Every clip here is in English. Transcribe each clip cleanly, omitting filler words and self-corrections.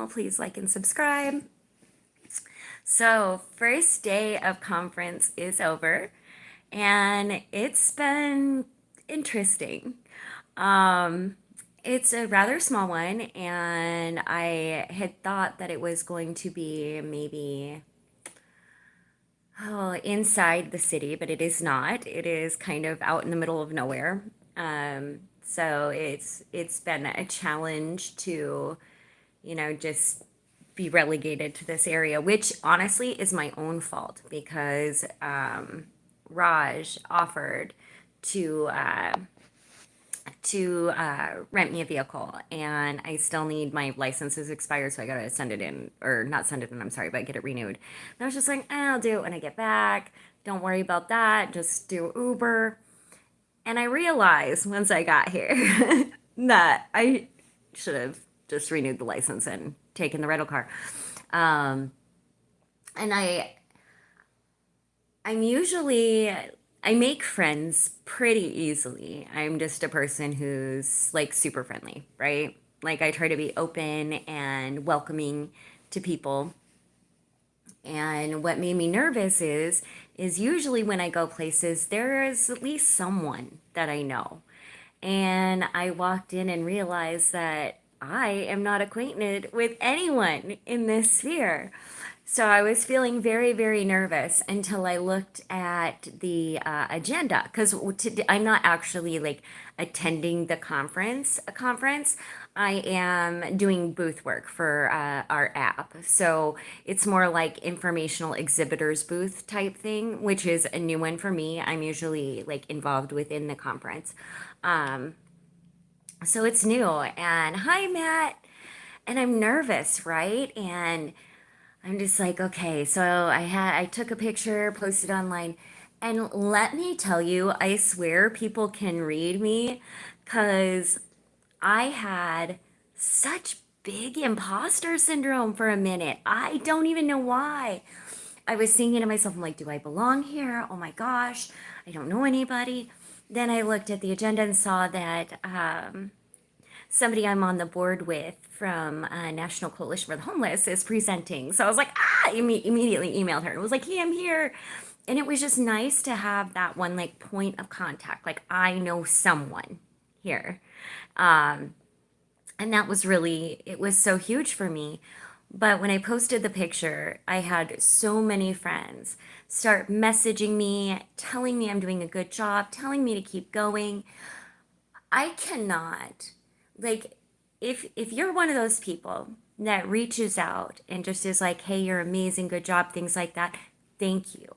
channel, please like and subscribe. So, first day of conference is over, and it's been interesting. Um, it's a rather small one, and I had thought that it was going to be maybe inside the city, but it is not. It is kind of out in the middle of nowhere. So it's been a challenge to, just be relegated to this area, which honestly is my own fault because Raj offered to rent me a vehicle, and I still need my license is expired, so I gotta send it in, or not send it in, I'm sorry, but get it renewed. And I was just like, I'll do it when I get back. Don't worry about that. Just do Uber. And I realized once I got here that I should have just renewed the license and taken the rental car. Um, and I'm usually I make friends pretty easily. I'm just a person who's like super friendly, right? Like I try to be open and welcoming to people. And what made me nervous is usually when I go places, there is at least someone that I know. And I walked in and realized that I am not acquainted with anyone in this sphere. So I was feeling very, very nervous until I looked at the agenda because I'm not actually like attending the conference. I am doing booth work for our app. So it's more like informational exhibitors booth type thing, which is a new one for me. I'm usually like involved within the conference. Um, so it's new. And hi, Matt. And I'm nervous, right? And I'm just like, okay, so I took a picture, posted online, and let me tell you, I swear people can read me because I had such big imposter syndrome for a minute. I don't even know why. I was thinking to myself, I'm like, do I belong here? Oh my gosh, I don't know anybody. Then I looked at the agenda and saw that somebody I'm on the board with from National Coalition for the Homeless is presenting. So I was like, immediately emailed her. It was like, hey, I'm here. And it was just nice to have that one like point of contact. Like I know someone here. Um, and that was really, it was so huge for me. But when I posted the picture, I had so many friends start messaging me, telling me I'm doing a good job, telling me to keep going. I cannot like if you're one of those people that reaches out and just is like, "Hey, you're amazing, good job," things like that. Thank you.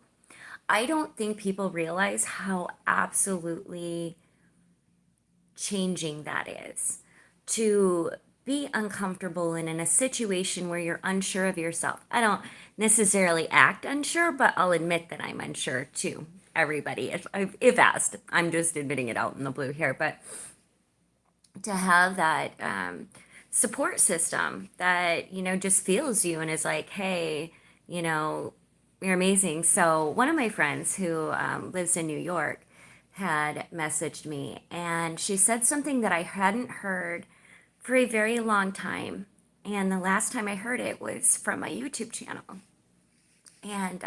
I don't think people realize how absolutely changing that is to be uncomfortable and in a situation where you're unsure of yourself. I don't necessarily act unsure, but I'll admit that I'm unsure too. Everybody, if asked, I'm just admitting it out in the blue here, but to have that support system that just feels you and is like, hey, you know you're amazing. So one of my friends who lives in New York had messaged me, and she said something that I hadn't heard for a very long time, and the last time I heard it was from my YouTube channel. And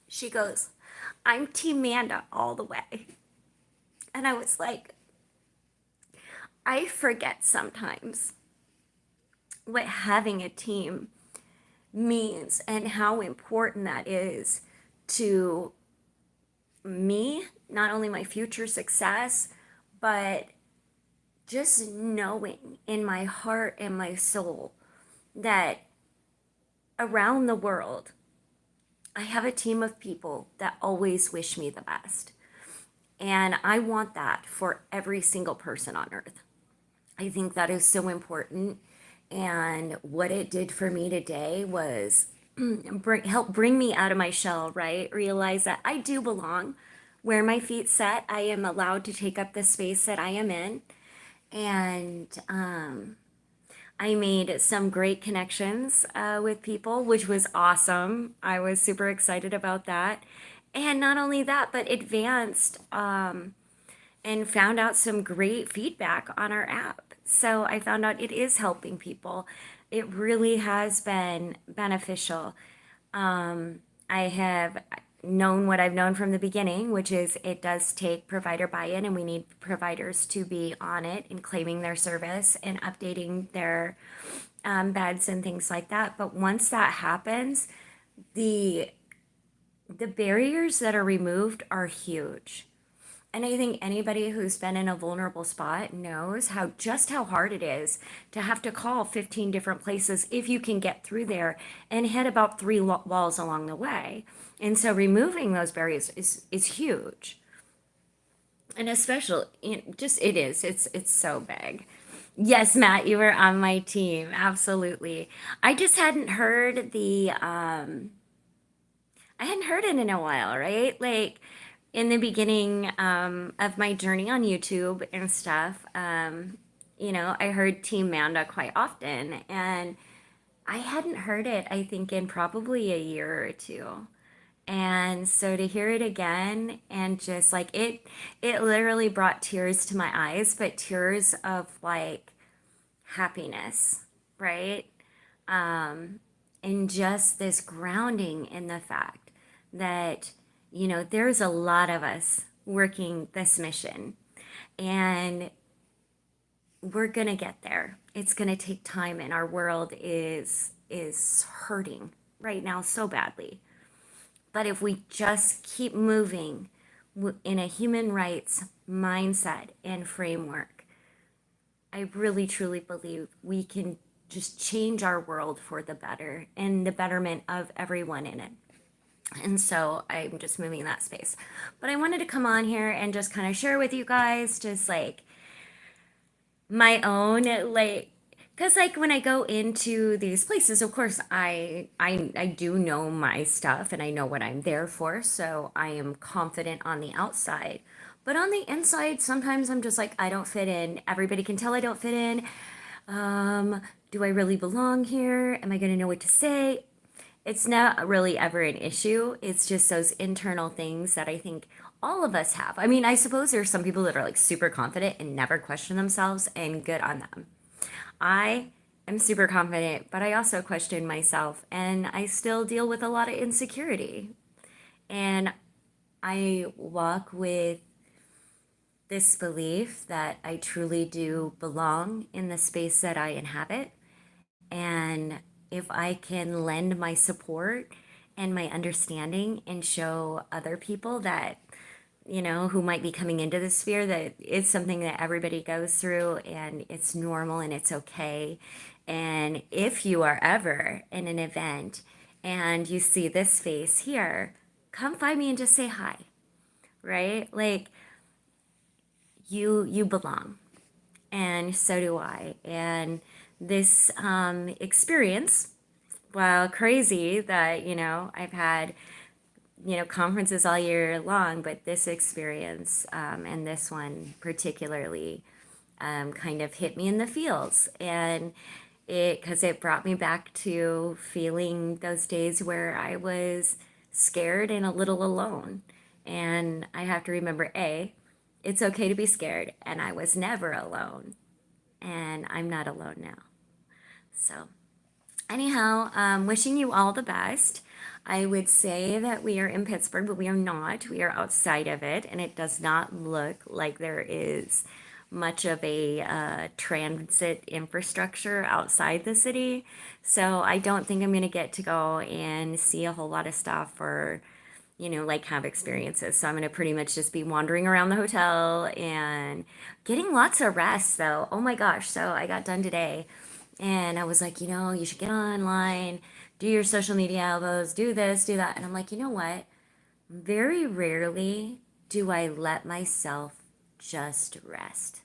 she goes, I'm Team Manda all the way. And I was like, I forget sometimes what having a team means and how important that is to me, not only my future success, but just knowing in my heart and my soul that around the world, I have a team of people that always wish me the best. And I want that for every single person on earth. I think that is so important. And what it did for me today was help bring me out of my shell, right? Realize that I do belong where my feet set. I am allowed to take up the space that I am in. And I made some great connections with people, which was awesome. I was super excited about that. And not only that, but advanced and found out some great feedback on our app. So I found out it is helping people. It really has been beneficial. I have known what I've known from the beginning, which is it does take provider buy-in, and we need providers to be on it and claiming their service and updating their beds and things like that. But once that happens, the the barriers that are removed are huge. And I think anybody who's been in a vulnerable spot knows how hard it is to have to call 15 different places if you can get through there and hit about three walls along the way. And so removing those barriers is huge. And especially, just it is. It's so big. Yes, Matt, you were on my team. Absolutely. I just hadn't heard I hadn't heard it in a while, right? Like in the beginning of my journey on YouTube and stuff, I heard Team Manda quite often, and I hadn't heard it, I think, in probably a year or two. And so to hear it again and just like it literally brought tears to my eyes, but tears of like happiness, right? And just this grounding in the fact that, there's a lot of us working this mission, and we're going to get there. It's going to take time, and our world is hurting right now so badly. But if we just keep moving in a human rights mindset and framework, I really truly believe we can just change our world for the better and the betterment of everyone in it. And so I'm just moving in that space. But I wanted to come on here and just kind of share with you guys just like my own like because like when I go into these places, of course I do know my stuff and I know what I'm there for, so I am confident on the outside. But on the inside, sometimes I'm just like I don't fit in. Everybody can tell I don't fit in. Do I really belong here? Am I going to know what to say? It's not really ever an issue. It's just those internal things that I think all of us have. I mean, I suppose there's some people that are like super confident and never question themselves, and good on them. I am super confident, but I also question myself, and I still deal with a lot of insecurity. And I walk with this belief that I truly do belong in the space that I inhabit. And if I can lend my support and my understanding and show other people that, who might be coming into the sphere, that it's something that everybody goes through and it's normal and it's okay. And if you are ever in an event and you see this face here, come find me and just say hi, right? Like you belong, and so do I. And this experience, while crazy that, I've had, conferences all year long, but this experience and this one particularly kind of hit me in the feels. And because it brought me back to feeling those days where I was scared and a little alone. And I have to remember, it's okay to be scared, and I was never alone, and I'm not alone now. So, anyhow, wishing you all the best. I would say that we are in Pittsburgh, but we are not. We are outside of it, and it does not look like there is much of a transit infrastructure outside the city. So I don't think I'm going to get to go and see a whole lot of stuff or, like have experiences. So I'm going to pretty much just be wandering around the hotel and getting lots of rest, though. Oh my gosh. So I got done today. And I was like, you should get online, do your social media elbows, do this, do that. And I'm like, you know what? Very rarely do I let myself just rest.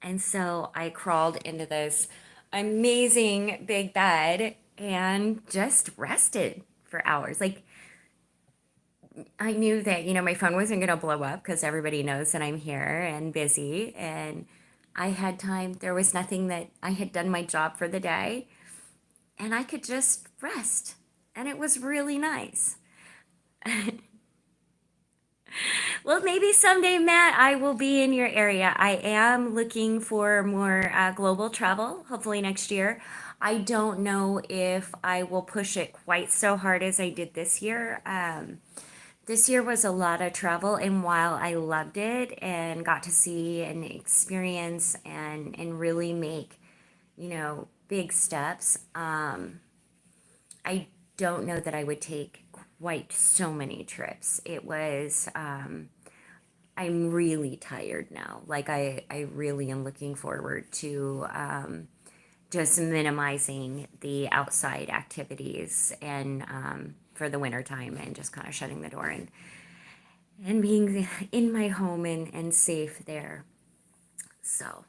And so I crawled into this amazing big bed and just rested for hours. Like, I knew that, my phone wasn't going to blow up because everybody knows that I'm here and busy. And I had time. There was nothing that I had done my job for the day. And I could just rest. And it was really nice. Well, maybe someday, Matt, I will be in your area. I am looking for more global travel, hopefully next year. I don't know if I will push it quite so hard as I did this year. This year was a lot of travel, and while I loved it and got to see and experience and really make, big steps, I don't know that I would take quite so many trips. I'm really tired now. Like I really am looking forward to just minimizing the outside activities and for the winter time and just kind of shutting the door and being in my home and safe there. So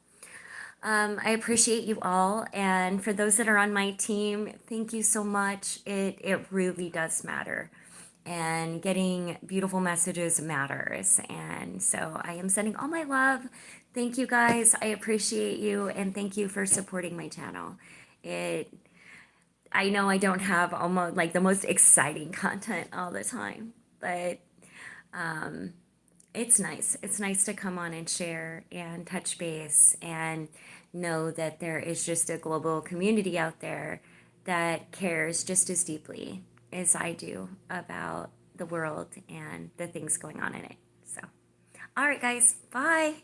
I appreciate you all. And for those that are on my team, thank you so much. It really does matter. And getting beautiful messages matters. And so I am sending all my love. Thank you guys. I appreciate you. And thank you for supporting my channel. It, I know I don't have almost like the most exciting content all the time, but it's nice. It's nice to come on and share and touch base and know that there is just a global community out there that cares just as deeply as I do about the world and the things going on in it. So, all right, guys, bye.